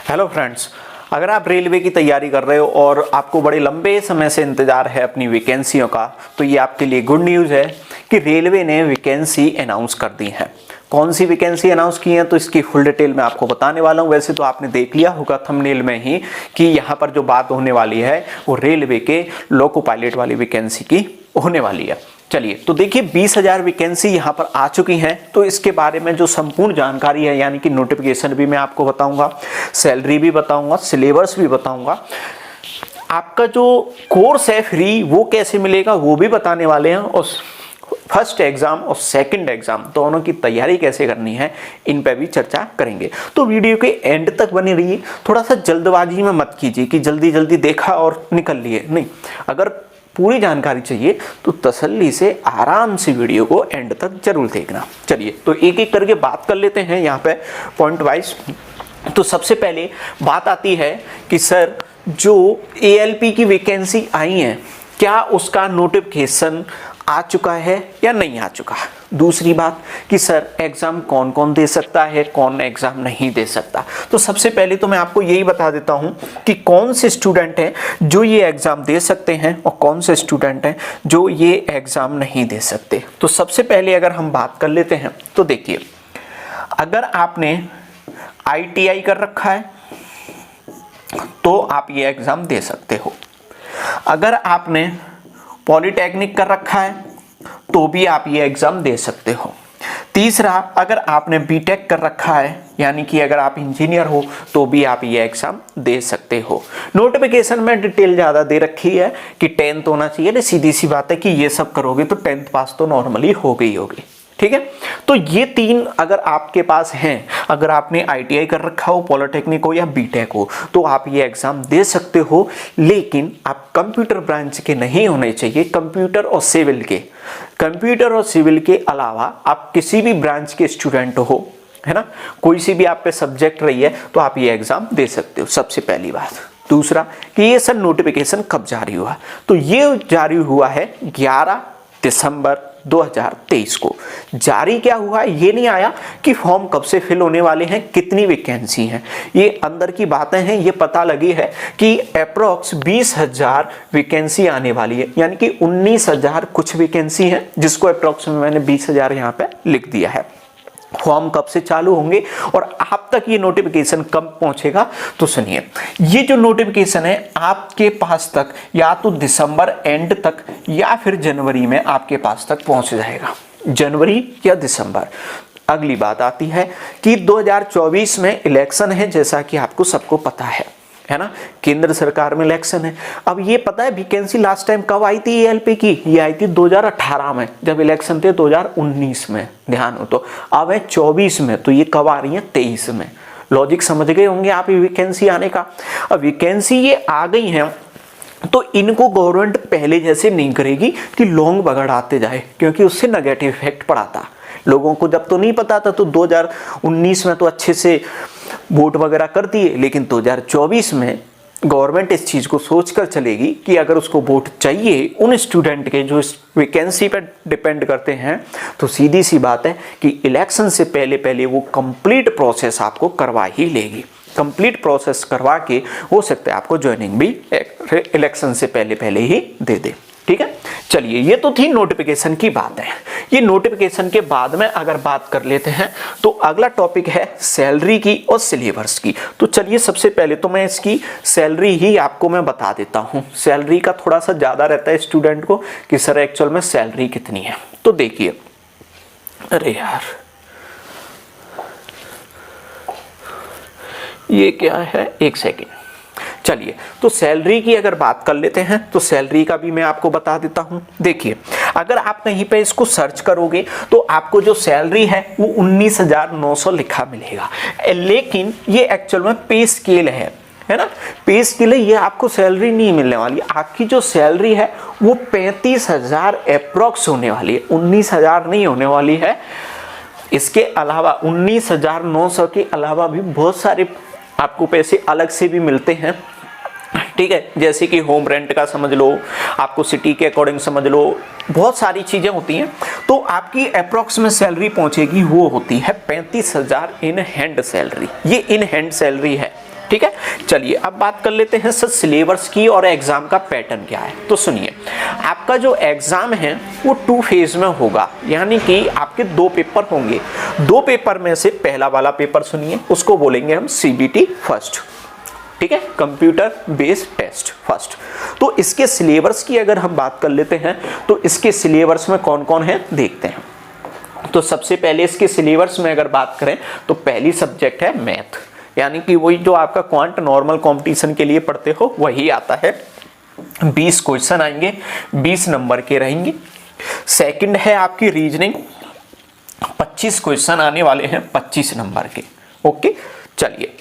Hello friends, अगर आप railway की तैयारी कर रहे हो और आपको बड़े लंबे समय से इंतज़ार है अपनी वैकेंसियों का, तो ये आपके लिए गुड न्यूज़ है कि रेलवे ने वैकेंसी अनाउंस कर दी है। कौन सी वैकेंसी अनाउंस की है तो इसकी फुल डिटेल मैं आपको बताने वाला हूँ। वैसे तो आपने देख लिया होगा थंबनेल में ही कि यहाँ पर जो बात होने वाली है वो रेलवे के लोको पायलट वाली वैकेंसी की होने वाली है। चलिए तो देखिए 20,000 वैकेंसी यहाँ पर आ चुकी हैं। तो इसके बारे में जो संपूर्ण जानकारी है, यानी कि नोटिफिकेशन भी मैं आपको बताऊंगा, सैलरी भी बताऊंगा, सिलेबस भी बताऊंगा, आपका जो कोर्स है फ्री वो कैसे मिलेगा वो भी बताने वाले हैं, और फर्स्ट एग्जाम और सेकंड एग्जाम दोनों की तैयारी कैसे करनी है इन पे भी चर्चा करेंगे। तो वीडियो के एंड तक बनी रहिए। थोड़ा सा जल्दबाजी में मत कीजिए कि जल्दी जल्दी देखा और निकल लिए, नहीं। अगर पूरी जानकारी चाहिए तो तसल्ली से आराम से वीडियो को एंड तक जरूर देखना। चलिए तो एक एक करके बात कर लेते हैं यहाँ पे पॉइंट वाइज। तो सबसे पहले बात आती है कि सर जो ALP की वैकेंसी आई है क्या उसका नोटिफिकेशन आ चुका है या नहीं आ चुका। दूसरी बात कि सर एग्जाम कौन कौन दे सकता है, कौन एग्जाम नहीं दे सकता। तो सबसे पहले तो मैं आपको यही बता देता हूं कि कौन से स्टूडेंट हैं जो ये एग्जाम दे सकते हैं और कौन से स्टूडेंट हैं जो ये एग्जाम नहीं दे सकते। तो सबसे पहले अगर हम बात कर लेते हैं तो देखिए, अगर आपने ITI कर रखा है तो आप ये एग्जाम दे सकते हो। अगर आपने पॉलिटेक्निक कर रखा है तो भी आप ये एग्जाम दे सकते हो। तीसरा, अगर आपने बीटेक कर रखा है यानी कि अगर आप इंजीनियर हो तो भी आप ये एग्जाम दे सकते हो। नोटिफिकेशन में डिटेल ज़्यादा दे रखी है कि 10th होना चाहिए। तो सीधी सी बात है कि ये सब करोगे तो 10th पास तो नॉर्मली हो गई होगी, ठीक है। तो ये तीन अगर आपके पास हैं, अगर आपने ITI कर रखा हो, पॉलिटेक्निक हो या बीटेक हो, तो आप ये एग्जाम दे सकते हो। लेकिन आप कंप्यूटर ब्रांच के नहीं होने चाहिए, कंप्यूटर और सिविल के। कंप्यूटर और सिविल के अलावा आप किसी भी ब्रांच के स्टूडेंट हो, है ना, कोई सी भी आप पे सब्जेक्ट रही है तो आप ये एग्जाम दे सकते हो, सबसे पहली बात। दूसरा कि ये सर नोटिफिकेशन कब जारी हुआ, तो ये जारी हुआ है 11 दिसंबर 2023 को। जारी क्या हुआ ये नहीं आया कि फॉर्म कब से फिल होने वाले हैं, कितनी वैकेंसी हैं, ये अंदर की बातें हैं। ये पता लगी है कि अप्रोक्स 20,000 वैकेंसी आने वाली है, यानी कि 19,000 कुछ वैकेंसी है, जिसको अप्रोक्स में मैंने 20,000 यहाँ पे लिख दिया है। फॉर्म कब से चालू होंगे और आप तक ये नोटिफिकेशन कब पहुंचेगा, तो सुनिए, ये जो नोटिफिकेशन है आपके पास तक या तो दिसंबर एंड तक या फिर जनवरी में आपके पास तक पहुंच जाएगा, जनवरी या दिसंबर। अगली बात आती है कि 2024 में इलेक्शन है, जैसा कि आपको सबको पता है ना, केंद्र सरकार में इलेक्शन है। अब ये पता है वैकेंसी लास्ट टाइम कब आई थी ALP की, ये आई थी 2018 में, जब इलेक्शन थे 2019 में, ध्यान हो तो। अब है 24 में, तो ये कब आ रही है, 23 में। लॉजिक समझ गए होंगे आप ये वैकेंसी आने का। अब वैकेंसी ये आ गई है तो इनको गवर्नमेंट पहले जैसे नहीं करेगी कि लॉन्ग बढ़ाते जाए, क्योंकि उससे नेगेटिव इफेक्ट पड़ा था। लोगों को जब तो नहीं पता था तो 2019 में तो अच्छे से वोट वगैरह कर दिए, लेकिन 2024 में गवर्नमेंट इस चीज़ को सोचकर चलेगी कि अगर उसको वोट चाहिए उन स्टूडेंट के जो इस वैकेंसी पर डिपेंड करते हैं, तो सीधी सी बात है कि इलेक्शन से पहले पहले वो कंप्लीट प्रोसेस आपको करवा ही लेगी। कंप्लीट प्रोसेस करवा के हो सकता है आपको ज्वाइनिंग भी इलेक्शन से पहले पहले ही दे दे, ठीक है। चलिए ये तो थी नोटिफिकेशन की बात है। ये नोटिफिकेशन के बाद में अगर बात कर लेते हैं तो अगला टॉपिक है सैलरी की और सिलेबस की। तो चलिए सबसे पहले तो मैं इसकी सैलरी ही आपको मैं बता देता हूं। सैलरी का थोड़ा सा ज्यादा रहता है स्टूडेंट को कि सर एक्चुअल में सैलरी कितनी है। तो देखिए, अरे यार ये क्या है, एक सेकेंड। चलिए तो सैलरी की अगर बात कर लेते हैं तो सैलरी का भी मैं आपको बता देता हूं। देखिए, अगर आप कहीं पे इसको सर्च करोगे तो आपको जो सैलरी है वो 19,900 लिखा मिलेगा, लेकिन ये एक्चुअल में पे स्केल है ना, पे स्केल है, ये आपको सैलरी नहीं मिलने वाली। आपकी जो सैलरी है वो 35,000 अप्रोक्स होने वाली है, 19,000 नहीं होने वाली है। इसके अलावा 19,900 के अलावा भी बहुत सारे आपको पैसे अलग से भी मिलते हैं, ठीक है, जैसे कि होम रेंट का समझ लो, आपको सिटी के अकॉर्डिंग समझ लो, बहुत सारी चीजें होती हैं। तो आपकी अप्रोक्स में सैलरी पहुंचेगी वो होती है 35,000 इन हैंड सैलरी। ये इन हैंड सैलरी है, ठीक है। चलिए अब बात कर लेते हैं सर सिलेबस की और एग्जाम का पैटर्न क्या है। तो सुनिए, आपका जो एग्जाम है वो 2 फेज में होगा, यानी कि आपके 2 पेपर होंगे। 2 पेपर में से पहला वाला पेपर सुनिए, उसको बोलेंगे हम CBT फर्स्ट, ठीक है, कंप्यूटर बेस्ड टेस्ट फर्स्ट। तो इसके सिलेबस की अगर हम बात कर लेते हैं तो इसके सिलेबस में कौन कौन है देखते हैं। तो सबसे पहले इसके सिलेबस में अगर बात करें तो पहली सब्जेक्ट है मैथ, यानी कि वही जो आपका क्वांट नॉर्मल कंपटीशन के लिए पढ़ते हो वही आता है। 20 क्वेश्चन आएंगे, 20 नंबर के रहेंगे। सेकंड है आपकी रीजनिंग, 25 क्वेश्चन आने वाले हैं 25 नंबर के। ओके, चलिए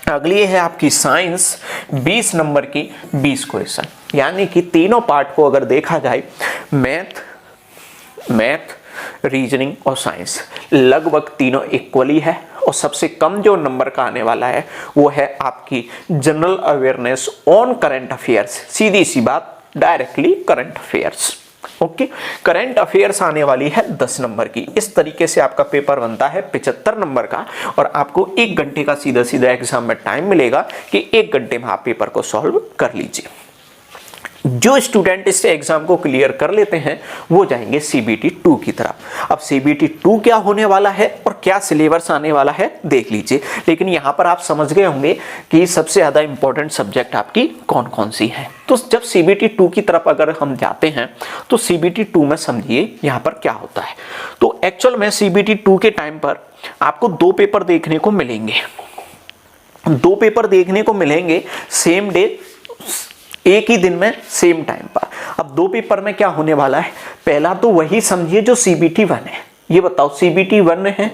अगली है आपकी साइंस, 20 नंबर की 20 क्वेश्चन, यानी कि तीनों पार्ट को अगर देखा जाए मैथ रीजनिंग और साइंस लगभग तीनों इक्वली है। और सबसे कम जो नंबर का आने वाला है वो है आपकी general awareness on current affairs, सीधी सी बात, directly current affairs. Okay, current affairs आने वाली है 10 नंबर की। इस तरीके से आपका पेपर बनता है 75 नंबर का, और आपको 1 घंटे का सीधा सीधा एग्जाम में टाइम मिलेगा कि 1 घंटे में आप पेपर को सॉल्व कर लीजिए। जो स्टूडेंट इस एग्जाम को क्लियर कर लेते हैं वो जाएंगे CBT 2 की तरफ। अब CBT 2 क्या होने वाला है और क्या सिलेबस आने वाला है देख लीजिए। लेकिन यहाँ पर आप समझ गए होंगे कि सबसे ज़्यादा इंपॉर्टेंट सब्जेक्ट आपकी कौन कौन सी है। तो जब CBT 2 की तरफ अगर हम जाते हैं तो CBT 2 में समझिए यहाँ पर क्या होता है। तो एक्चुअल में CBT 2 के टाइम पर आपको 2 पेपर देखने को मिलेंगे, 2 पेपर देखने को मिलेंगे सेम डे, एक ही दिन में सेम टाइम पर। अब 2 पेपर में क्या होने वाला है, पहला तो वही समझिए जो CBT 1 है। ये बताओ CBT 1 है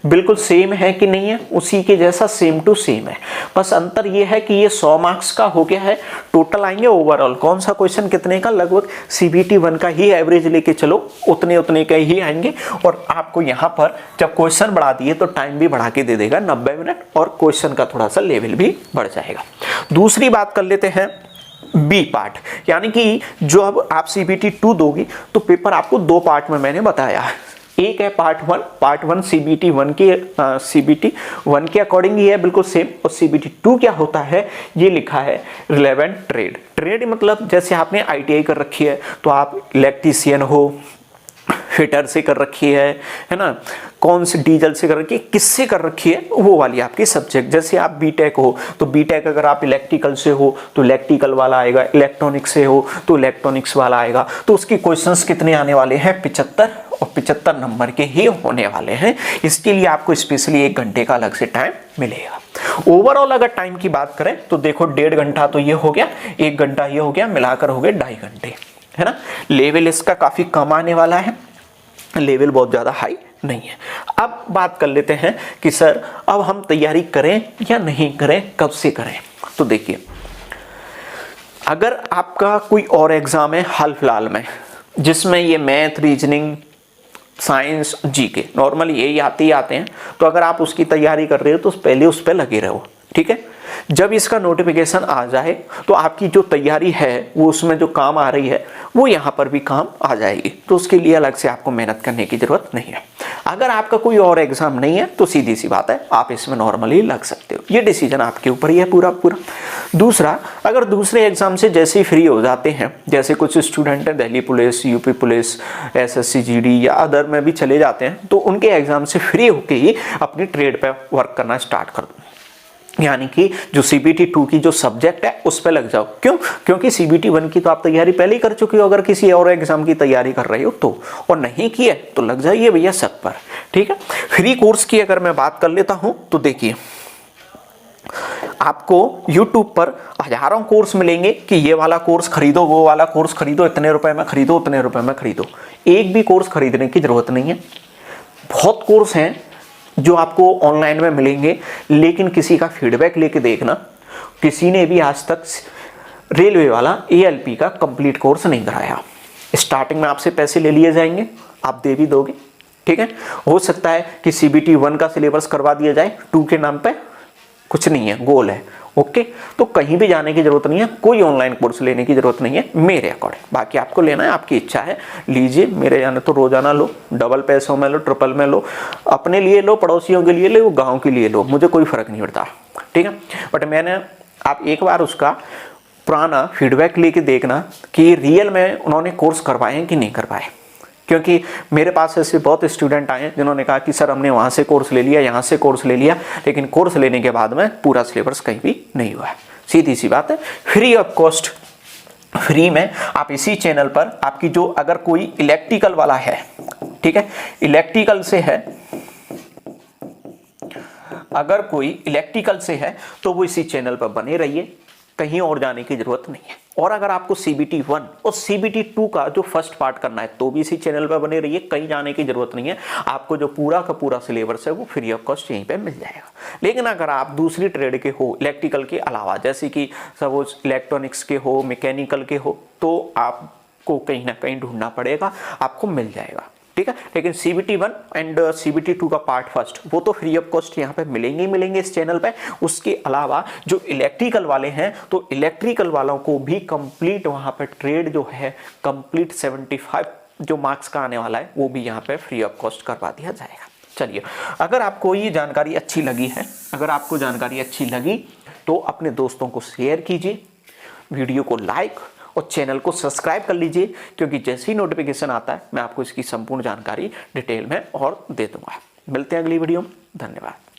बिल्कुल सेम है कि नहीं है, उसी के जैसा सेम टू सेम है। बस अंतर ये है कि ये 100 मार्क्स का हो गया है। टोटल आएंगे ओवरऑल कौन सा क्वेश्चन कितने का, लगभग CBT 1 का ही एवरेज लेके चलो, उतने के ही आएंगे। और आपको यहाँ पर जब क्वेश्चन बढ़ा दिए तो टाइम भी बढ़ा के दे देगा 90 मिनट, और क्वेश्चन का थोड़ा सा लेवल भी बढ़ जाएगा। दूसरी बात कर लेते हैं बी पार्ट, यानी कि जो अब आप CBT 2 दोगी तो पेपर आपको 2 पार्ट में मैंने बताया। एक है पार्ट 1 CBT 1 के अकॉर्डिंग ही है बिल्कुल सेम। और CBT 2 क्या होता है ये लिखा है रिलेवेंट ट्रेड मतलब जैसे आपने ITI कर रखी है तो आप इलेक्ट्रीशियन हो, फिटर से कर रखी है ना, कौन से डीजल से कर रखी है, किससे कर रखी है, वो वाली आपकी सब्जेक्ट। जैसे आप बीटेक हो तो बीटेक अगर आप इलेक्ट्रिकल से हो तो इलेक्ट्रिकल वाला आएगा, इलेक्ट्रॉनिक्स से हो तो इलेक्ट्रॉनिक्स वाला आएगा। तो उसके क्वेश्चंस कितने आने वाले हैं 75, और 75 नंबर के ही होने वाले हैं। इसके लिए आपको स्पेशली 1 घंटे का अलग से टाइम मिलेगा। ओवरऑल अगर टाइम की बात करें तो देखो 1.5 घंटा तो ये हो गया, 1 घंटा ये हो गया, मिलाकर हो गए 2.5 घंटे, है ना। लेवल इसका काफी कम आने वाला है, लेवल बहुत ज़्यादा हाई नहीं है। अब बात कर लेते हैं कि सर अब हम तैयारी करें या नहीं करें, कब से करें। तो देखिए, अगर आपका कोई और एग्जाम है हाल फिलहाल में जिसमें ये math reasoning science GK normally यही आते ही आते हैं, तो अगर आप उसकी तैयारी कर रहे हो तो पहले उस पर लगे रहो, ठीक है। जब इसका नोटिफिकेशन आ जाए तो आपकी जो तैयारी है वो उसमें जो काम आ रही है वो यहाँ पर भी काम आ जाएगी। तो उसके लिए अलग से आपको मेहनत करने की जरूरत नहीं है। अगर आपका कोई और एग्जाम नहीं है तो सीधी सी बात है आप इसमें नॉर्मली लग सकते हो, ये डिसीजन आपके ऊपर ही है पूरा। दूसरा, अगर दूसरे एग्जाम से जैसे ही फ्री हो जाते हैं, जैसे कुछ स्टूडेंट हैं Delhi police, UP police, SSC GD या अदर में भी चले जाते हैं, तो उनके एग्जाम से फ्री होके ही अपनी ट्रेड पे वर्क करना स्टार्ट कर दो, यानी कि जो CBT 2 की जो सब्जेक्ट है उस पे लग जाओ। क्यों? क्योंकि CBT 1 की तो आप तैयारी पहले ही कर चुके हो, अगर किसी और एग्जाम की तैयारी कर रहे हो तो, और नहीं की है तो लग जाइए भैया सब पर, ठीक है। फ्री कोर्स की अगर मैं बात कर लेता हूं तो देखिए, आपको YouTube पर हजारों कोर्स मिलेंगे कि ये वाला कोर्स खरीदो, वो वाला कोर्स खरीदो, इतने रुपए में खरीदो, उतने रुपए में खरीदो। एक भी कोर्स खरीदने की जरूरत नहीं है। बहुत कोर्स हैं जो आपको ऑनलाइन में मिलेंगे, लेकिन किसी का फीडबैक लेके देखना, किसी ने भी आज तक रेलवे वाला ALP का कंप्लीट कोर्स नहीं कराया। स्टार्टिंग में आपसे पैसे ले लिए जाएंगे, आप दे भी दोगे, ठीक है। हो सकता है कि CBT 1 का सिलेबस करवा दिया जाए, 2 के नाम पे कुछ नहीं है, गोल है, ओके, तो कहीं भी जाने की जरूरत नहीं है, कोई ऑनलाइन कोर्स लेने की जरूरत नहीं है मेरे अकॉर्डिंग। बाकी आपको लेना है, आपकी इच्छा है, लीजिए। मेरे जाने तो रोजाना लो, डबल पैसों में लो, ट्रिपल में लो, अपने लिए लो, पड़ोसियों के लिए लो, गाँव के लिए लो, मुझे कोई फर्क नहीं पड़ता, ठीक है। बट मैंने, आप एक बार उसका पुराना फीडबैक लेके देखना कि रियल में उन्होंने कोर्स करवाए हैं कि नहीं करवाए, क्योंकि मेरे पास ऐसे बहुत स्टूडेंट आए हैं जिन्होंने कहा कि सर हमने वहाँ से कोर्स ले लिया, यहाँ से कोर्स ले लिया, लेकिन कोर्स लेने के बाद में पूरा सिलेबस कहीं भी नहीं हुआ है। सीधी सी बात है, फ्री ऑफ कॉस्ट, फ्री में आप इसी चैनल पर आपकी जो, अगर कोई इलेक्ट्रिकल वाला है, ठीक है, इलेक्ट्रिकल से है, अगर कोई इलेक्ट्रिकल से है तो वो इसी चैनल पर बने रहिए, कहीं और जाने की जरूरत नहीं है। और अगर आपको CBT 1 और CBT 2 का जो फर्स्ट पार्ट करना है तो भी इसी चैनल पर बने रहिए, कहीं जाने की जरूरत नहीं है। आपको जो पूरा का पूरा सिलेबस है वो फ्री ऑफ कॉस्ट यहीं पे मिल जाएगा। लेकिन अगर आप दूसरी ट्रेड के हो, इलेक्ट्रिकल के अलावा, जैसे कि सपोज इलेक्ट्रॉनिक्स के हो, मैकेनिकल के हो, तो आपको कहीं ना कहीं ढूंढना पड़ेगा, आपको मिल जाएगा, ठीक है। लेकिन CBT 1 एंड CBT 2 का पार्ट फर्स्ट वो तो फ्री ऑफ कॉस्ट यहाँ पे मिलेंगे ही मिलेंगे इस चैनल पे। उसके अलावा जो इलेक्ट्रिकल वाले हैं, तो इलेक्ट्रिकल वालों को भी कंप्लीट वहाँ पे ट्रेड जो है कंप्लीट 75 जो मार्क्स का आने वाला है वो भी यहाँ पे फ्री ऑफ कॉस्ट करवा दिया जाएगा। चलिए, अगर आपको ये जानकारी अच्छी लगी है, अगर आपको जानकारी अच्छी लगी तो अपने दोस्तों को शेयर कीजिए, वीडियो को लाइक और चैनल को सब्सक्राइब कर लीजिए, क्योंकि जैसे ही नोटिफिकेशन आता है मैं आपको इसकी संपूर्ण जानकारी डिटेल में और दे दूंगा। मिलते हैं अगली वीडियो में, धन्यवाद।